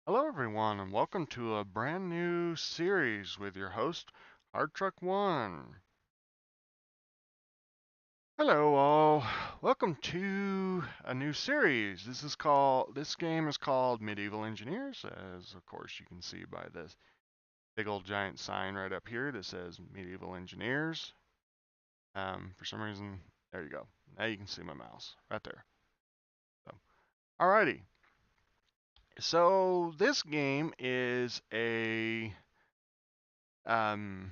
Hello, everyone, and welcome to a brand new series with your host, Hard Truck One. Hello, all. Welcome to a new series. This game is called Medieval Engineers, as of course you can see by this big old giant sign right up here that says Medieval Engineers. For some reason, there you go. Now you can see my mouse right there. So, alrighty. So this game is um,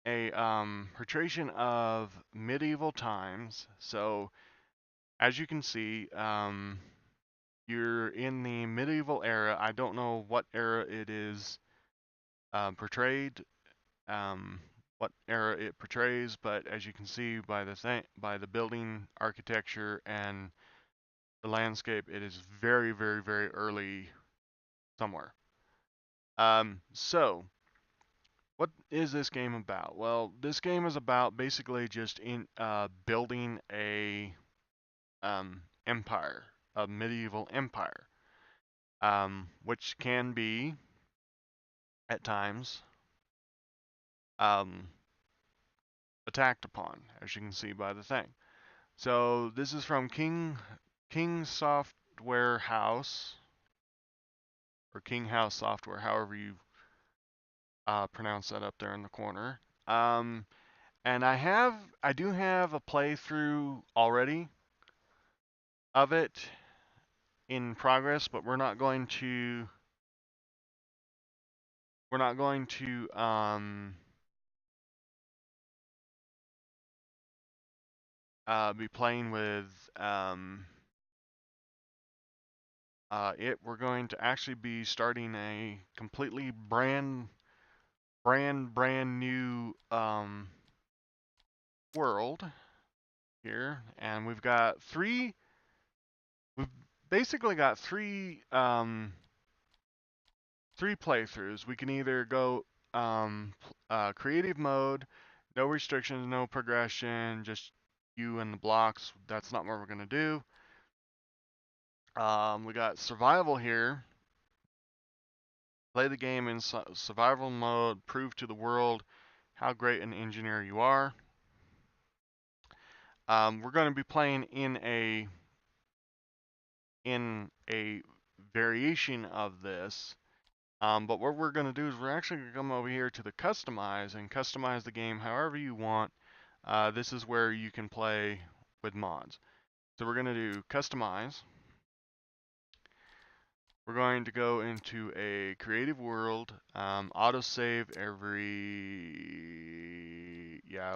a portrayal of medieval times. So as you can see, you're in the medieval era. I don't know what era it is portrayed, um, what era it portrays, but as you can see by the building architecture and the landscape, it is very, very, very early somewhere. So what is this game about? Well, this game is about basically just in building a empire, a medieval empire, which can be at times um, attacked upon, as you can see by the thing. So this is from King Software House or King House Software, however you pronounce that up there in the corner. Um, and I do have a playthrough already of it in progress, but we're not going to be playing with um, it. We're going to actually be starting a completely brand new world here, and we've basically got three playthroughs. We can either go creative mode, no restrictions, no progression, just you and the blocks. That's not what we're gonna do. We got survival here. Play the game in survival mode. Prove to the world how great an engineer you are. We're going to be playing in a variation of this. But what we're going to do is we're actually going to come over here to the customize and customize the game however you want. This is where you can play with mods. So we're going to do customize. We're going to go into a creative world, autosave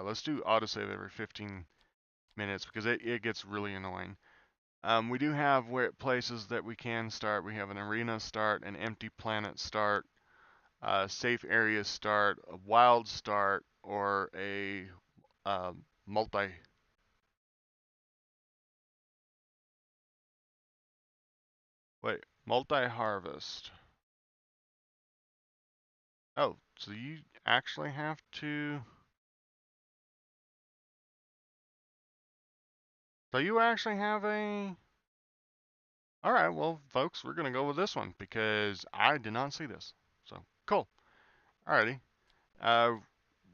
let's do autosave every 15 minutes because it gets really annoying. We do have places that we can start. We have an arena start, an empty planet start, safe area start, a wild start, or a multi. Wait, multi-harvest. Oh, so you actually have to. So you actually have a. All right, well, folks, we're gonna go with this one because I did not see this. So cool. Alrighty. Uh,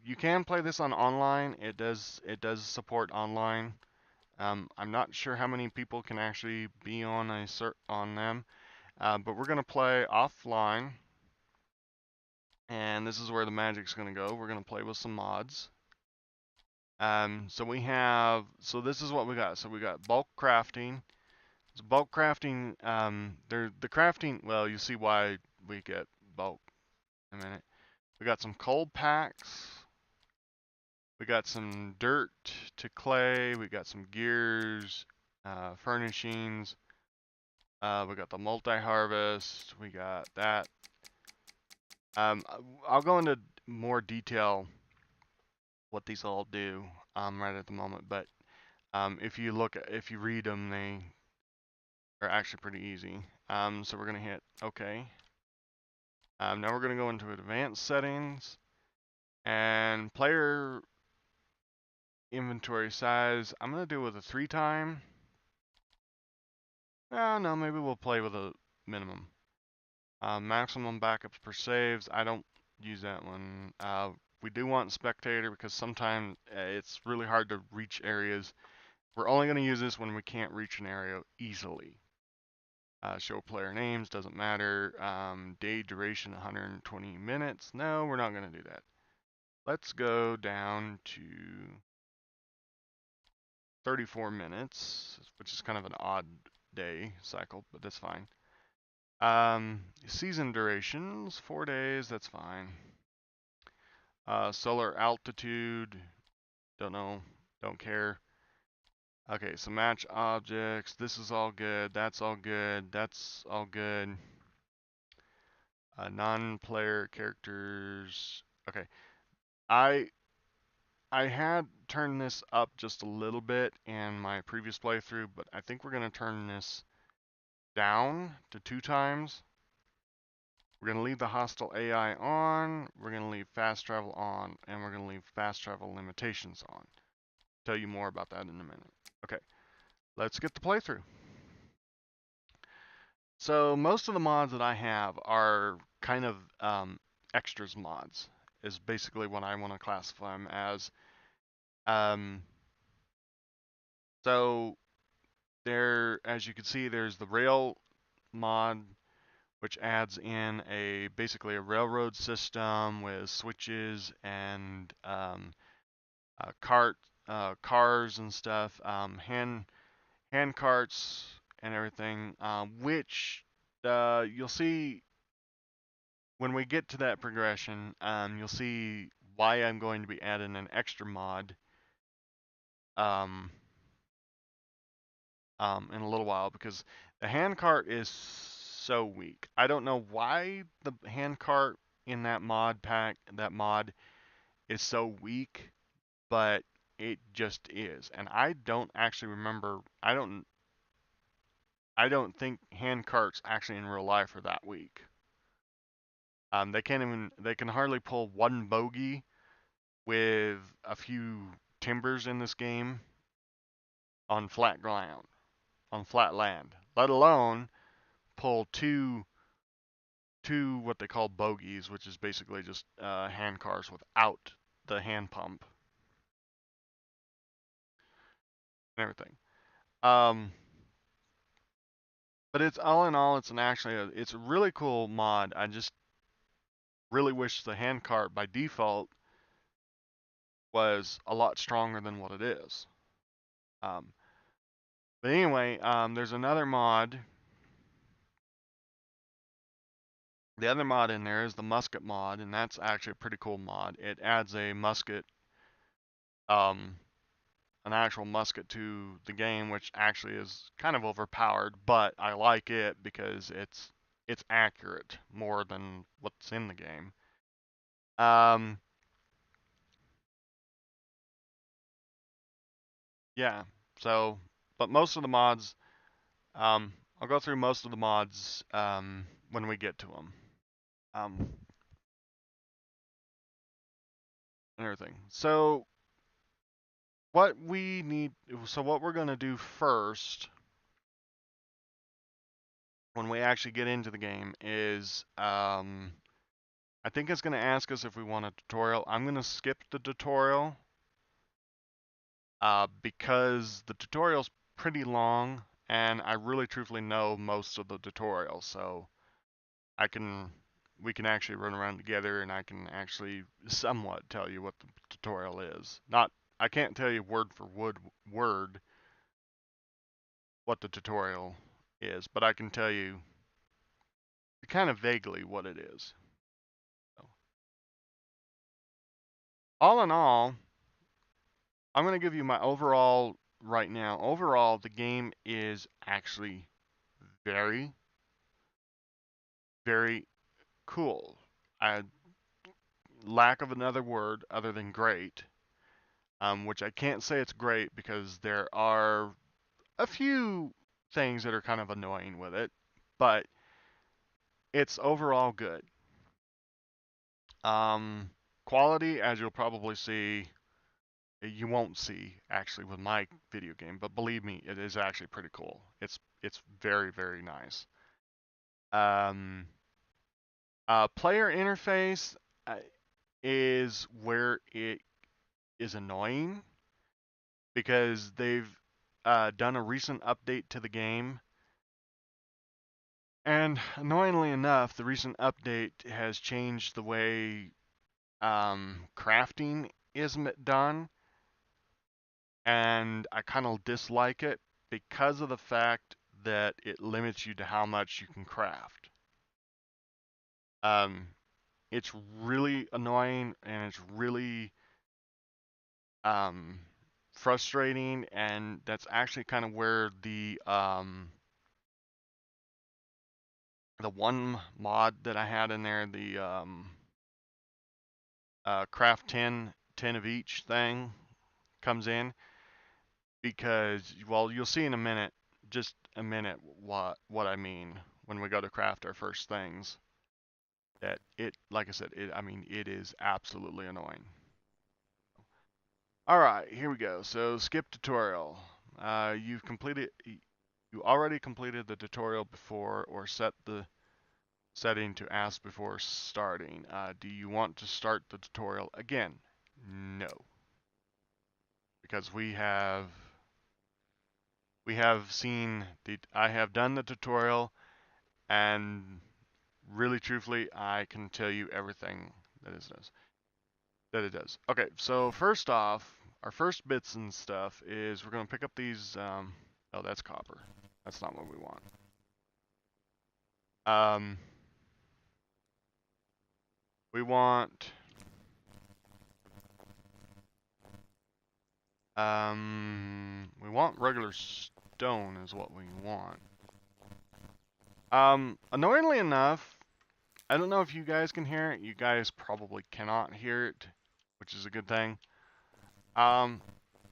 you can play this on online. It does support online. I'm not sure how many people can actually be on on them, but we're gonna play offline, and this is where the magic's gonna go. We're gonna play with some mods. So this is what we got. So we got bulk crafting. So bulk crafting, the crafting. Well, you see why we get bulk in a minute. We got some cold packs. We got some dirt to clay. We got some gears, furnishings. We got the multi-harvest. We got that. Um, I'll go into more detail what these all do right at the moment, but if you read them, they are actually pretty easy. So we're gonna hit OK. Now we're gonna go into advanced settings and player inventory size. I'm gonna do it with a 3 time. Oh no, maybe we'll play with a minimum. Maximum backups per saves. I don't use that one. We do want spectator because sometimes it's really hard to reach areas. We're only going to use this when we can't reach an area easily. Show player names, doesn't matter. Day duration 120 minutes. No, we're not going to do that. Let's go down to 34 minutes, which is kind of an odd day cycle, but that's fine. Season durations, 4 days, that's fine. Solar altitude, don't know, don't care. Okay, so match objects, this is all good, that's all good, that's all good. Non-player characters, okay. I had turned this up just a little bit in my previous playthrough, but I think we're going to turn this down to 2 times. We're going to leave the hostile AI on, we're going to leave fast travel on, and we're going to leave fast travel limitations on. Tell you more about that in a minute. Okay, let's get the playthrough. So most of the mods that I have are kind of extras mods, is basically what I want to classify them as. So there, as you can see, there's the rail mod, which adds in basically a railroad system with switches and cars and stuff, hand carts and everything, which you'll see when we get to that progression. You'll see why I'm going to be adding an extra mod um, in a little while, because the hand cart is so weak. I don't know why the hand cart in that mod is so weak, but it just is. And I don't actually remember. I don't think hand carts actually in real life are that weak. They can hardly pull one bogey with a few timbers in this game on flat ground, on flat land, let alone pull two what they call bogies, which is basically just hand cars without the hand pump and everything. But it's all in all, it's a really cool mod. I just really wish the hand cart by default was a lot stronger than what it is. Um, but anyway, there's another mod. The other mod in there is the musket mod, and that's actually a pretty cool mod. It adds a musket, um, an actual musket to the game, which actually is kind of overpowered, but I like it because it's accurate more than what's in the game. Yeah. So, but most of the mods, I'll go through most of the mods when we get to them. Um, and everything. So what we're gonna do first when we actually get into the game is, I think it's gonna ask us if we want a tutorial. I'm gonna skip the tutorial because the tutorial's pretty long, and I really truthfully know most of the tutorial, so we can actually run around together, and I can actually somewhat tell you what the tutorial is. I can't tell you word for word what the tutorial is, but I can tell you kind of vaguely what it is. So, all in all, I'm going to give you my overall right now. Overall, the game is actually very, very cool. I lack of another word other than great, which I can't say it's great because there are a few things that are kind of annoying with it, but it's overall good. Quality, as you'll probably see, you won't see actually with my video game, but believe me, it is actually pretty cool. It's very, very nice. Player interface is where it is annoying because they've done a recent update to the game. And annoyingly enough, the recent update has changed the way crafting is done, and I kind of dislike it because of the fact that it limits you to how much you can craft. Um, it's really annoying and it's really frustrating, and that's actually kind of where the one mod that I had in there, the craft 10 of each thing comes in, because, well, you'll see in a minute, just a minute, what I mean when we go to craft our first things. That it, like I said, I mean, it is absolutely annoying. All right, here we go. So skip tutorial. You already completed the tutorial before, or set the setting to ask before starting. Do you want to start the tutorial again? No, because we have seen I have done the tutorial, and really truthfully, I can tell you everything that it does. Okay, so first off, our first bits and stuff is we're gonna pick up these. Oh, that's copper. That's not what we want. Um, we want. We want regular stone is what we want. Annoyingly enough, I don't know if you guys can hear it. You guys probably cannot hear it, which is a good thing. But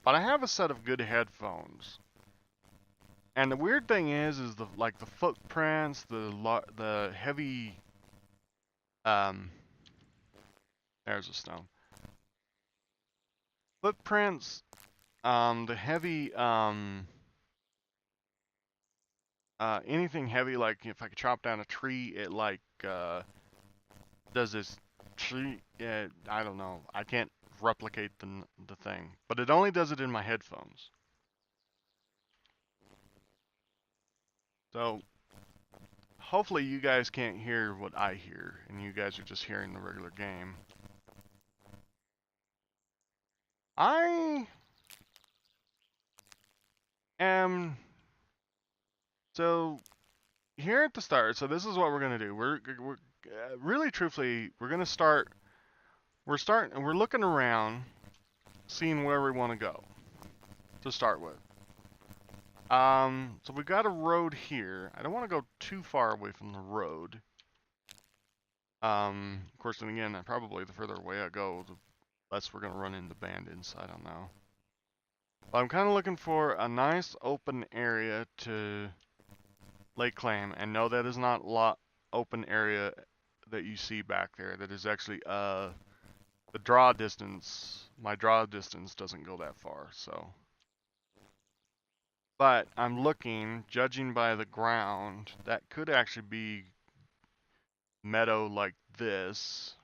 I have a set of good headphones. And the weird thing is the footprints, the heavy, um, there's a stone. Footprints, the heavy, anything heavy, like if I could chop down a tree, it does this tree, I don't know, I can't replicate the thing, but it only does it in my headphones. So, hopefully you guys can't hear what I hear, and you guys are just hearing the regular game. I am, so here at the start, so this is what we're gonna do. We're really truthfully, we're gonna start. We're looking around, seeing where we want to go to start with. So we got a road here. I don't want to go too far away from the road. Of course, then again, probably the further away I go, the less we're gonna run into bandits. I don't know. But I'm kind of looking for a nice open area to lay claim, and no, that is not open area that you see back there. That is actually the draw distance. My draw distance doesn't go that far, so. But I'm looking, judging by the ground, that could actually be meadow like this.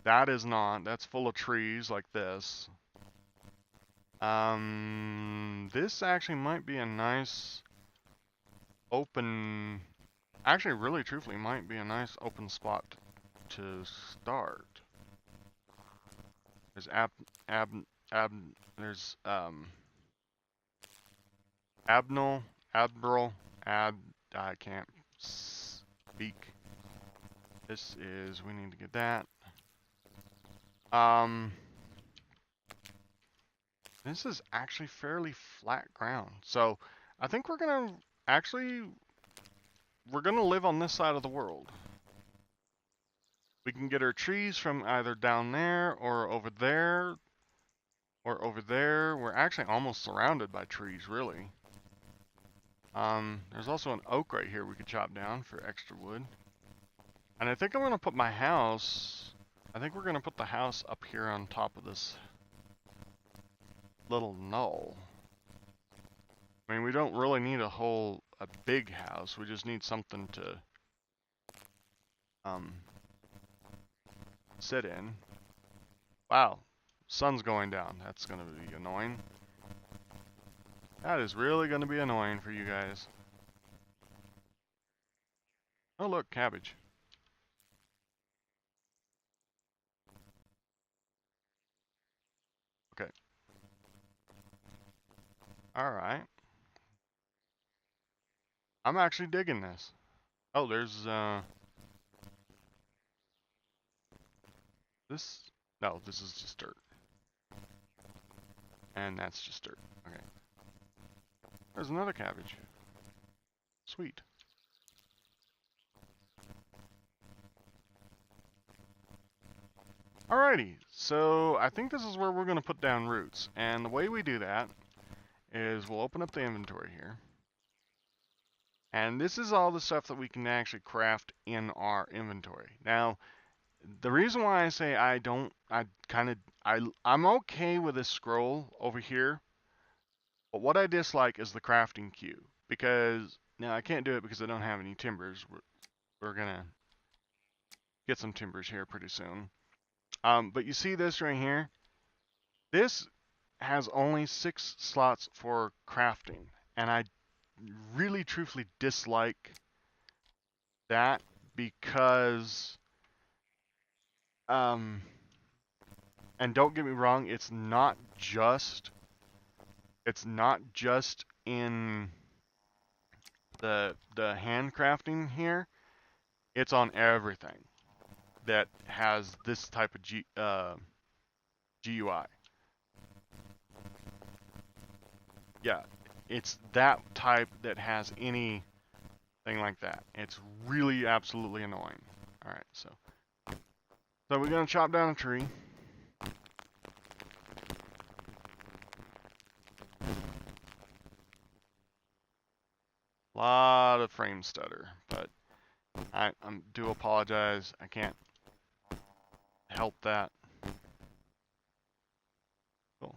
That is not. That's full of trees like this. This actually might be a nice open. Actually, really, truthfully, might be a nice open spot to start. There's there's Admiral, I can't speak. This is, we need to get that. This is actually fairly flat ground. So I think we're gonna live on this side of the world. We can get our trees from either down there or over there. Or over there. We're actually almost surrounded by trees, really. There's also an oak right here we could chop down for extra wood. And I think I'm gonna put my house. I think we're gonna put the house up here on top of this little knoll. I mean, we don't really need a big house. We just need something to sit in. Wow, sun's going down. That's gonna be annoying. That is really gonna be annoying for you guys. Oh look, cabbage. Okay. Alright. I'm actually digging this. Oh, there's, this? No, this is just dirt. And that's just dirt. Okay. There's another cabbage. Sweet. Alrighty, so I think this is where we're going to put down roots. And the way we do that is we'll open up the inventory here. And this is all the stuff that we can actually craft in our inventory. Now, the reason why I say I'm okay with this scroll over here, but what I dislike is the crafting queue. Because, now I can't do it because I don't have any timbers. We're gonna get some timbers here pretty soon. But you see this right here? This has only 6 slots for crafting. And I really truthfully dislike that because and don't get me wrong, it's not just in the handcrafting here. It's on everything that has this type of GUI. Yeah, it's that type that has anything like that. It's really absolutely annoying. All right, so we're gonna chop down a tree. Lot of frame stutter, but I do apologize. I can't help that. Cool.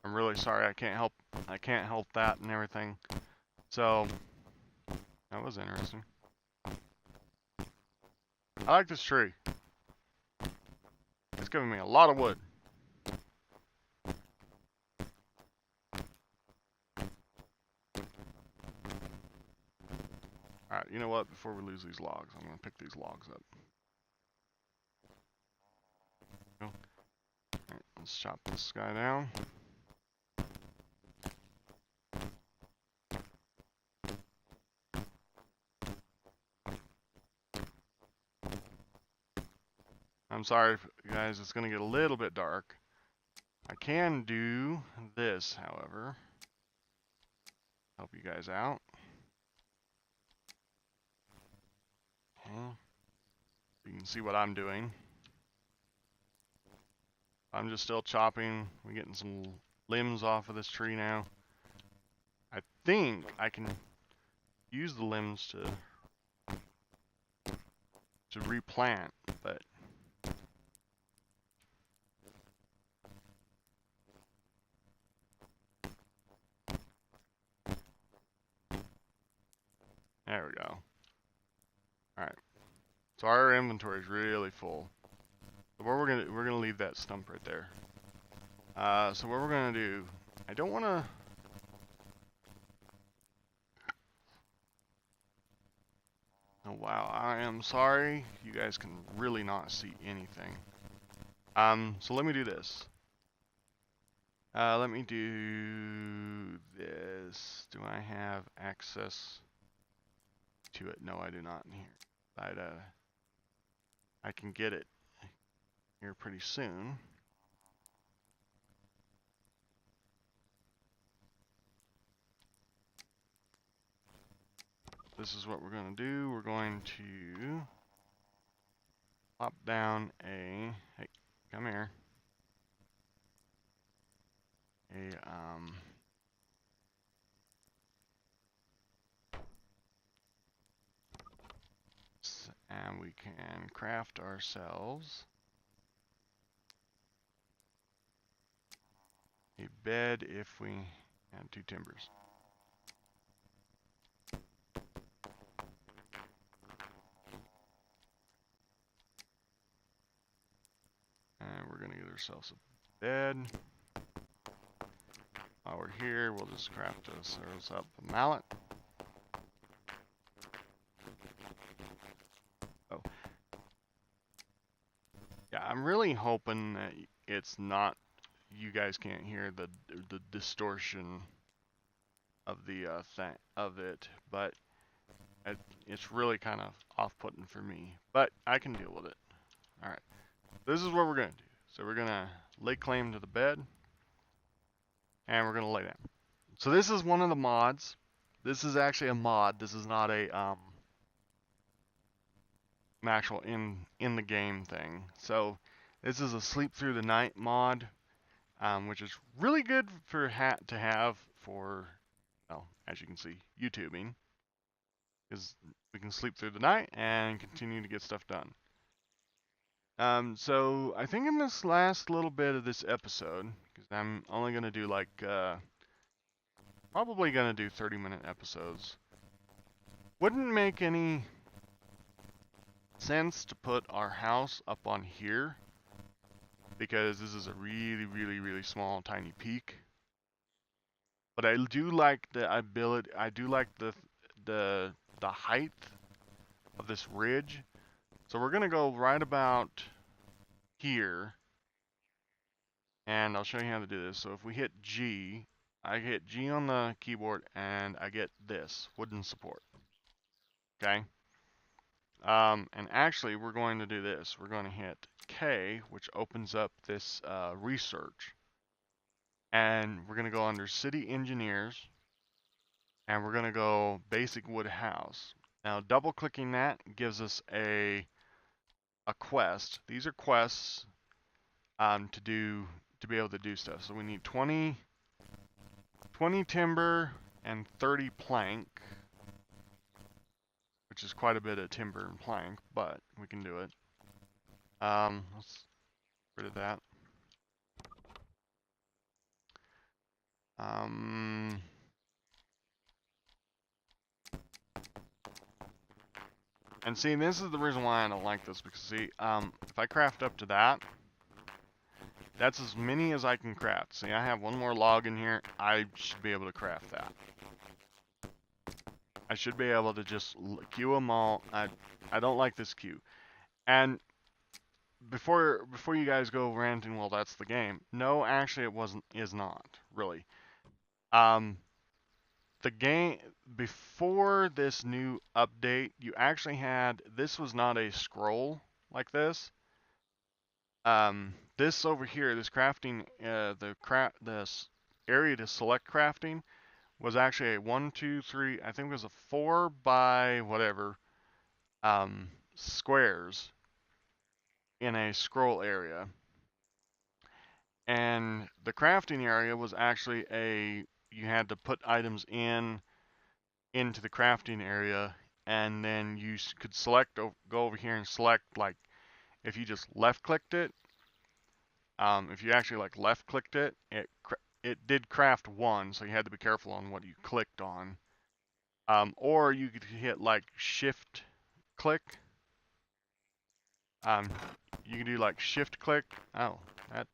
I'm really sorry. I can't help that and everything. So that was interesting. I like this tree. It's giving me a lot of wood. Alright, you know what? Before we lose these logs, I'm going to pick these logs up. Alright, let's chop this guy down. I'm sorry, guys, it's going to get a little bit dark. I can do this, however. Help you guys out. Okay. You can see what I'm doing. I'm just still chopping. We're getting some limbs off of this tree now. I think I can use the limbs to replant, but there we go. Alright. So our inventory is really full. So we're gonna leave that stump right there. So what we're gonna do, I don't wanna oh wow, I am sorry. You guys can really not see anything. So let me do this. Let me do this. Do I have access to it? No, I do not in here. But I can get it here pretty soon. This is what we're going to do. We're going to pop down a, hey, come here. And we can craft ourselves a bed if we have 2 timbers. ourselves a bed. While we're here, we'll just craft ourselves up a mallet. Oh. Yeah, I'm really hoping that it's not, you guys can't hear the distortion of the thing of it, but it's really kind of off-putting for me. But I can deal with it. All right, this is what we're gonna do. So we're gonna lay claim to the bed, and we're gonna lay down. So this is one of the mods. This is actually a mod. This is not a an actual in the game thing. So this is a sleep through the night mod, which is really good for to have for, well, as you can see, YouTubing, because we can sleep through the night and continue to get stuff done. So I think in this last little bit of this episode, because I'm only gonna do like probably gonna do 30-minute episodes. Wouldn't make any sense to put our house up on here, because this is a really small tiny peak. But I do like the ability, I do like the height of this ridge. So we're gonna go right about here, and I'll show you how to do this. So if we hit G, I hit G on the keyboard and I get this wooden support. Okay. And actually we're going to do this. We're going to hit K, which opens up this research. And we're going to go under City Engineers, and we're going to go Basic Wood House. Now double clicking that gives us a quest. These are quests to be able to do stuff. So we need 20 timber and 30 plank, which is quite a bit of timber and plank, but we can do it. Let's get rid of that. And see, this is the reason why I don't like this, because see, if I craft up to that, that's as many as I can craft. See, I have one more log in here. I should be able to craft that. I should be able to just queue them all. I don't like this queue. And before you guys go ranting, well, that's the game. No, actually, is not really. The game before this new update, you actually had, this was not a scroll like this. This over here, this crafting, this area to select crafting was actually a 1, 2, 3. I think it was a 4 by whatever squares in a scroll area. And the crafting area was actually you had to put items into the crafting area, and then you could select, go over here and select, like, if you just left clicked it, if you actually like left clicked it, it did craft 1, so you had to be careful on what you clicked on. Or you could hit like shift click. You can do like shift click. Oh, that.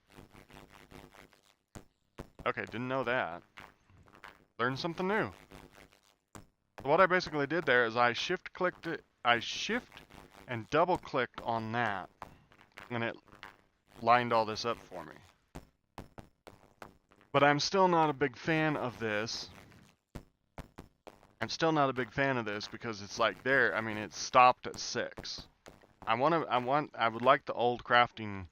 Okay, didn't know that. Learned something new. So what I basically did there is I shift clicked it. I shift and double clicked on that, and it lined all this up for me. But I'm still not a big fan of this. I'm still not a big fan of this because it's like there. I mean, it stopped at 6. I would like the old crafting.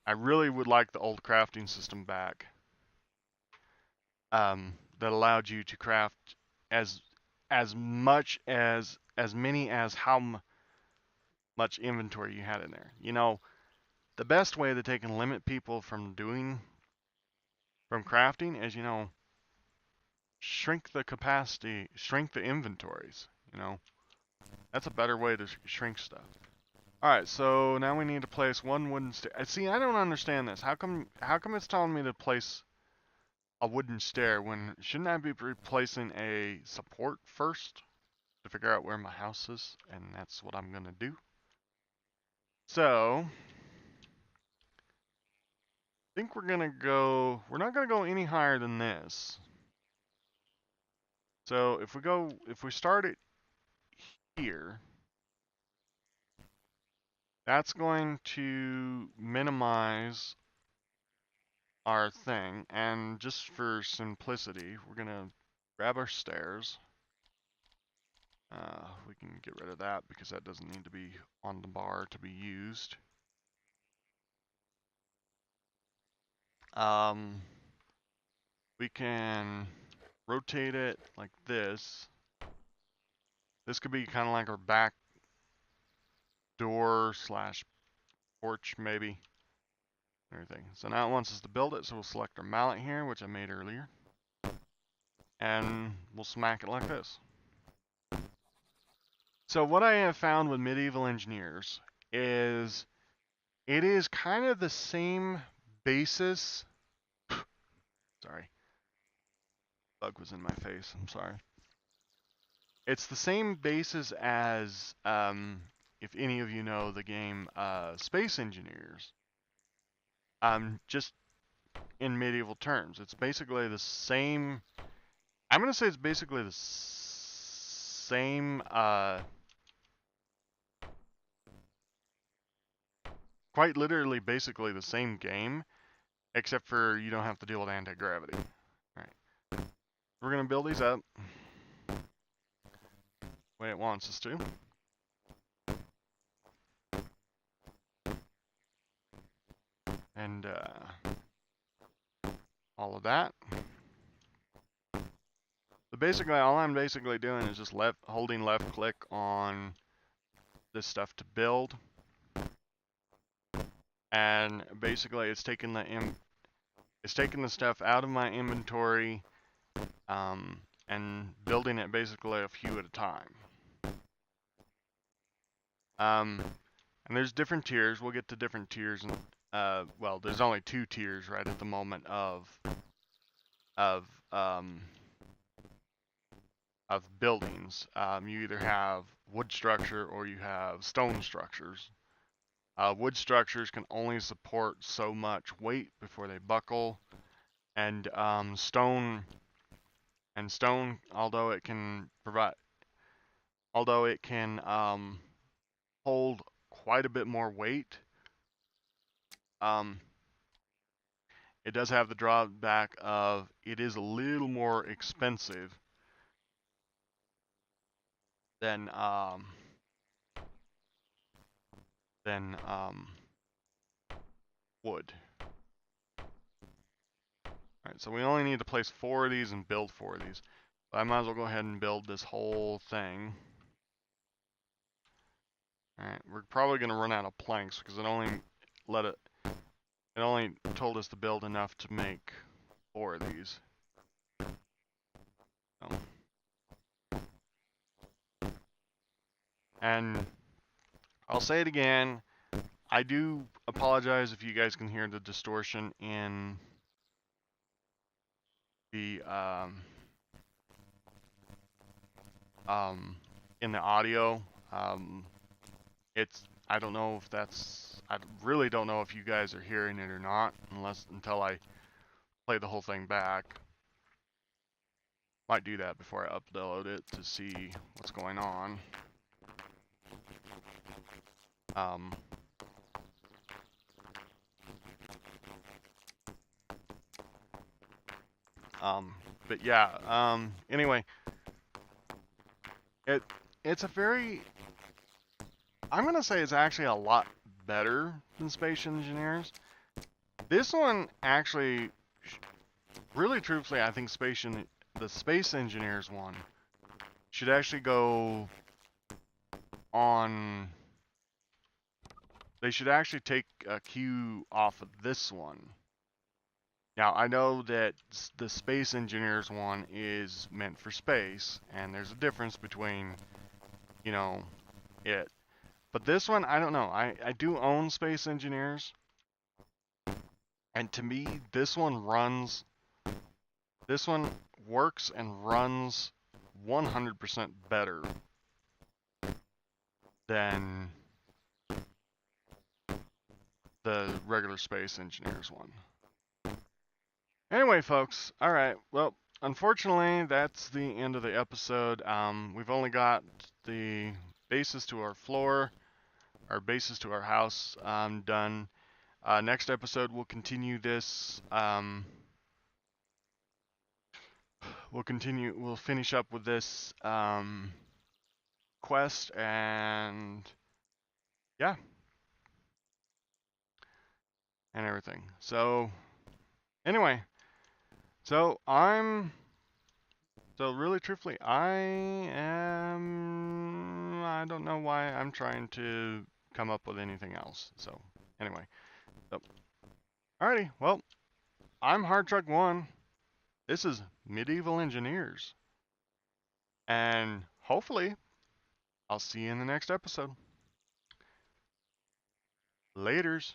I really would like the old crafting system back. That allowed you to craft as much as many as how much inventory you had in there. You know, the best way that they can limit people from crafting is, you know, shrink the capacity, shrink the inventories. You know, that's a better way to shrink stuff. Alright, so now we need to place one wooden stair. See, I don't understand this. How come it's telling me to place a wooden stair when shouldn't I be replacing a support first to figure out where my house is? And that's what I'm gonna do. So think we're gonna go, we're not gonna go any higher than this. So if we start it here, that's going to minimize our thing. And just for simplicity, we're gonna grab our stairs. We can get rid of that because that doesn't need to be on the bar to be used. We can rotate it like this. This could be kind of like our back door slash porch, maybe. Everything. So now it wants us to build it, so we'll select our mallet here, which I made earlier. And we'll smack it like this. So what I have found with medieval engineers is it is kind of the same basis. Sorry. Bug was in my face. I'm sorry. It's the same basis as, if any of you know the game Space Engineers. Just in medieval terms. It's basically the same. I'm going to say it's basically the same, quite literally basically the same game, except for you don't have to deal with anti-gravity. Alright. We're going to build these up the way it wants us to. And all of that. But basically, all I'm basically doing is just holding left click on this stuff to build. And basically it's taking the stuff out of my inventory and building it basically a few at a time. And there's different tiers. We'll get to different tiers, and well, there's only 2 tiers right at the moment of buildings. You either have wood structure or you have stone structures. Wood structures can only support so much weight before they buckle, and stone, although it can hold quite a bit more weight, it does have the drawback of it is a little more expensive than wood. Alright, so we only need to place 4 of these and build 4 of these. But I might as well go ahead and build this whole thing. Alright, we're probably going to run out of planks because it only told us to build enough to make 4 of these. So. And I'll say it again, I do apologize if you guys can hear the distortion in the audio. I don't know if I really don't know if you guys are hearing it or not, until I play the whole thing back. Might do that before I upload it to see what's going on. But yeah, anyway, it's a very, I'm gonna say it's actually a lot better than Space Engineers. This one actually, really truthfully, I think the Space Engineers one should actually go on. They should actually take a cue off of this one. Now, I know that the Space Engineers one is meant for space, and there's a difference between, you know, it. But this one, I don't know. I do own Space Engineers, and to me, this one works and runs 100% better than the regular Space Engineers one. Anyway, folks, all right. Well, unfortunately, that's the end of the episode. We've only got the bases to our floor, our bases to our house done. Next episode, we'll continue this. We'll finish up with this quest, and yeah, and everything. So, anyway, so really truthfully, I don't know why I'm trying to come up with anything else. So, anyway, so, alrighty, well, I'm Hard Truck One. This is Medieval Engineers, and hopefully, I'll see you in the next episode. Laters.